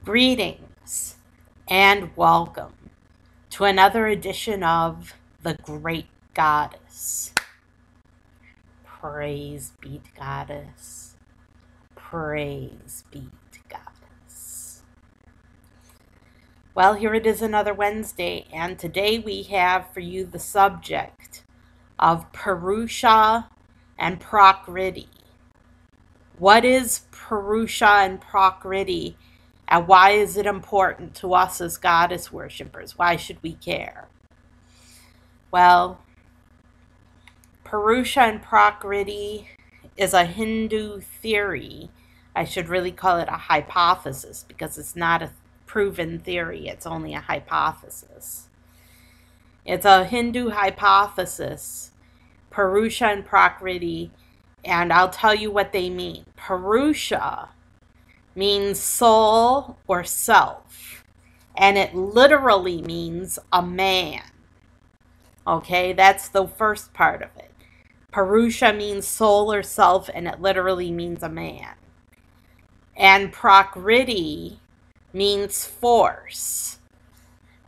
Greetings and welcome to another edition of The Great Goddess. Praise be to Goddess. Praise be to Goddess. Well, here it is another Wednesday, and today we have for you the subject of Purusha and Prakriti. What is Purusha and Prakriti? And why is it important to us as goddess worshippers? Why should we care? Well, Purusha and Prakriti is a Hindu theory. I should really call it a hypothesis because it's not a proven theory. It's only a hypothesis. It's a Hindu hypothesis, Purusha and Prakriti, and I'll tell you what they mean. Purusha means soul or self, and it literally means a man. Okay, that's the first part of it. Purusha means soul or self, and it literally means a man. And Prakriti means force,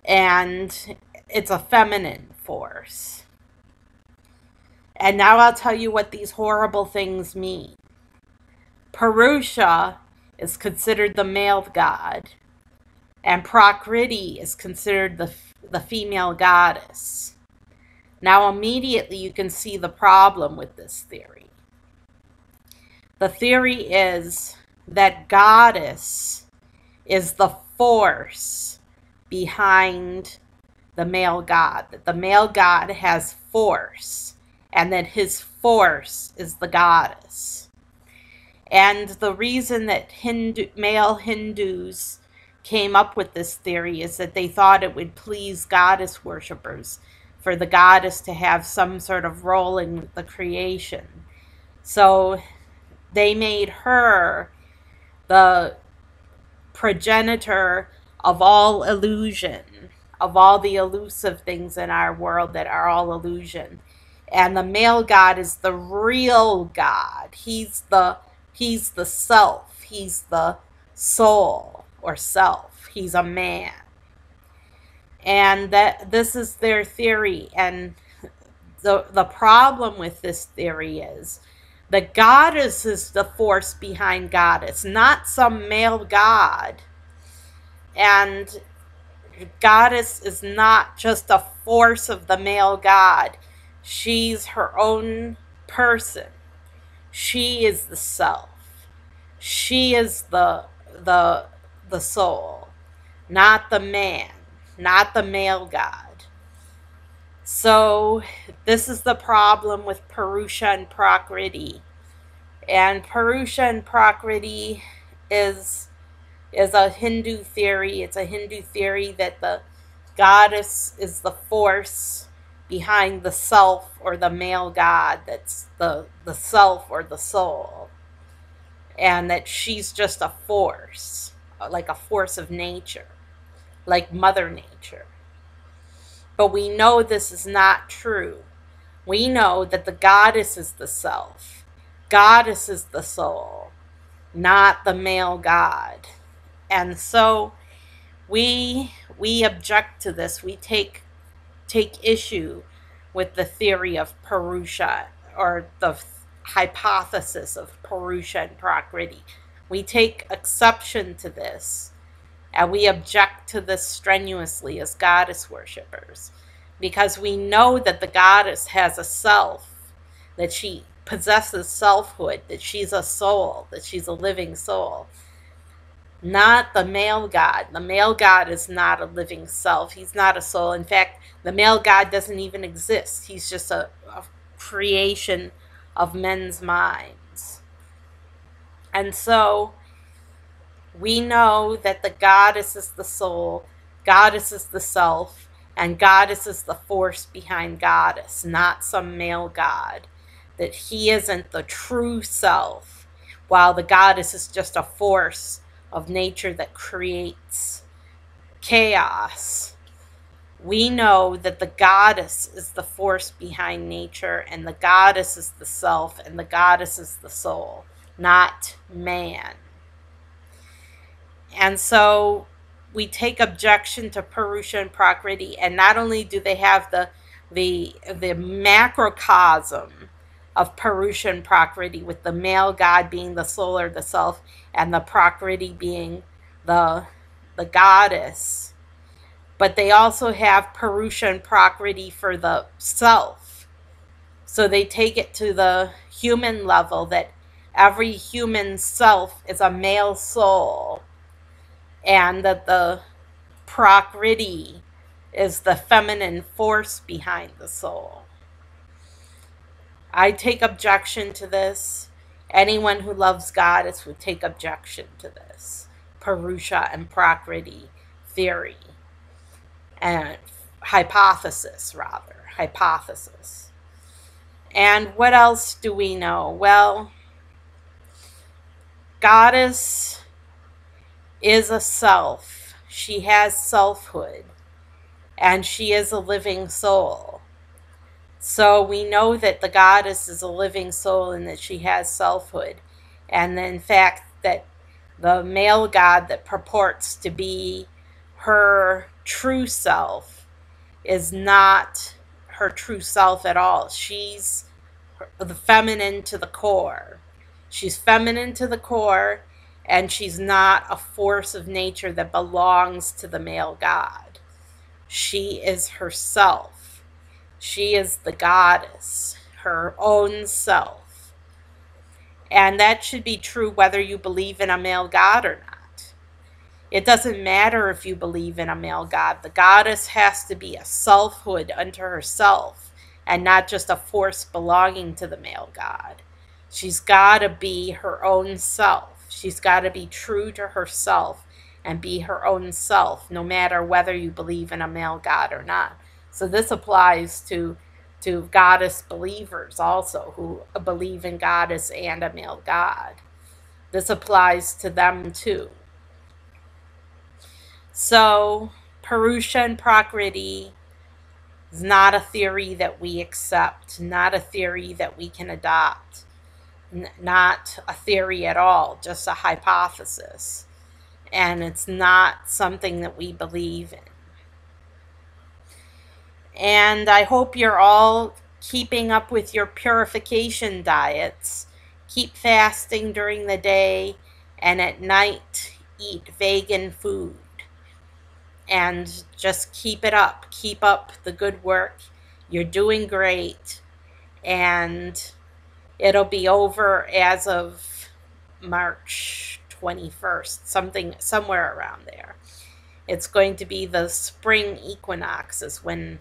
and it's a feminine force. And now I'll tell you what these horrible things mean. Purusha is considered the male god, and Prakriti is considered the female goddess. Now immediately you can see the problem with this theory. The theory is that goddess is the force behind the male god, that the male god has force, and that his force is the goddess. And the reason that male Hindus came up with this theory is that they thought it would please goddess worshippers for the goddess to have some sort of role in the creation. So they made her the progenitor of all illusion, of all the elusive things in our world that are all illusion. And the male god is the real god. He's the self. He's the soul or self. He's a man. And that this is their theory. And the problem with this theory is the goddess is the force behind goddess, not some male god. And goddess is not just a force of the male god. She's her own person. She is the self. She is the soul, not the man, not the male god. So this is the problem with Purusha and Prakriti. And Purusha and Prakriti is a Hindu theory. It's a Hindu theory that the goddess is the force behind the self or the male god, that's the self or the soul, and that she's just a force, like a force of nature, like Mother Nature. But we know this is not true. We know that the goddess is the self, goddess is the soul, not the male god. And so we object to this. We take issue with the theory of Purusha, or the hypothesis of Purusha and Prakriti. We take exception to this, and we object to this strenuously as goddess worshippers, because we know that the goddess has a self, that she possesses selfhood, that she's a soul, that she's a living soul. Not the male god. The male god is not a living self. He's not a soul. In fact, the male god doesn't even exist. He's just a creation of men's minds. And so we know that the goddess is the soul, goddess is the self, and goddess is the force behind goddess, not some male god. That he isn't the true self, while the goddess is just a force of nature that creates chaos. We know that the goddess is the force behind nature, and the goddess is the self, and the goddess is the soul, not man. And so we take objection to Purusha and Prakriti, and not only do they have the macrocosm of Purusha and Prakriti, with the male god being the soul or the self, and the Prakriti being the goddess, but they also have Purusha and Prakriti for the self. So they take it to the human level, that every human self is a male soul, and that the Prakriti is the feminine force behind the soul. I take objection to this. Anyone who loves goddess would take objection to this Purusha and Prakriti theory and hypothesis. And what else do we know? Well, goddess is a self. She has selfhood, and she is a living soul. So we know that the goddess is a living soul and that she has selfhood. And in fact, that the male god that purports to be her true self is not her true self at all. She's the feminine to the core. She's feminine to the core, and she's not a force of nature that belongs to the male god. She is herself. She is the goddess, her own self. And that should be true whether you believe in a male god or not. It doesn't matter if you believe in a male god. The goddess has to be a selfhood unto herself, and not just a force belonging to the male god. She's got to be her own self. She's got to be true to herself and be her own self, no matter whether you believe in a male god or not. So this applies to goddess believers also, who believe in goddess and a male god. This applies to them too. So Purusha and Prakriti is not a theory that we accept, not a theory that we can adopt, not a theory at all, just a hypothesis. And it's not something that we believe in. And I hope you're all keeping up with your purification diets. Keep fasting during the day, and at night eat vegan food. And just keep it up. Keep up the good work. You're doing great. And it'll be over as of March 21st, somewhere around there. It's going to be the spring equinox is when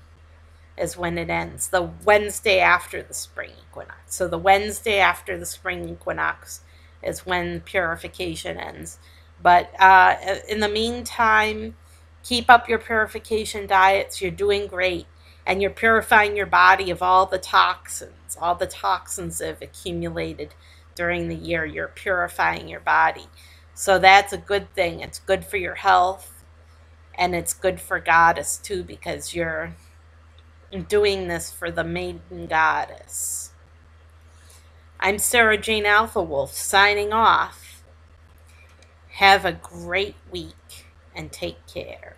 it ends. The Wednesday after the spring equinox. So the Wednesday after the spring equinox is when purification ends. But in the meantime, keep up your purification diets. You're doing great. And you're purifying your body of all the toxins that have accumulated during the year. You're purifying your body. So that's a good thing. It's good for your health. And it's good for goddess too, because you're doing this for the maiden goddess. I'm Sarah Jane Alpha Wolf, signing off. Have a great week and take care.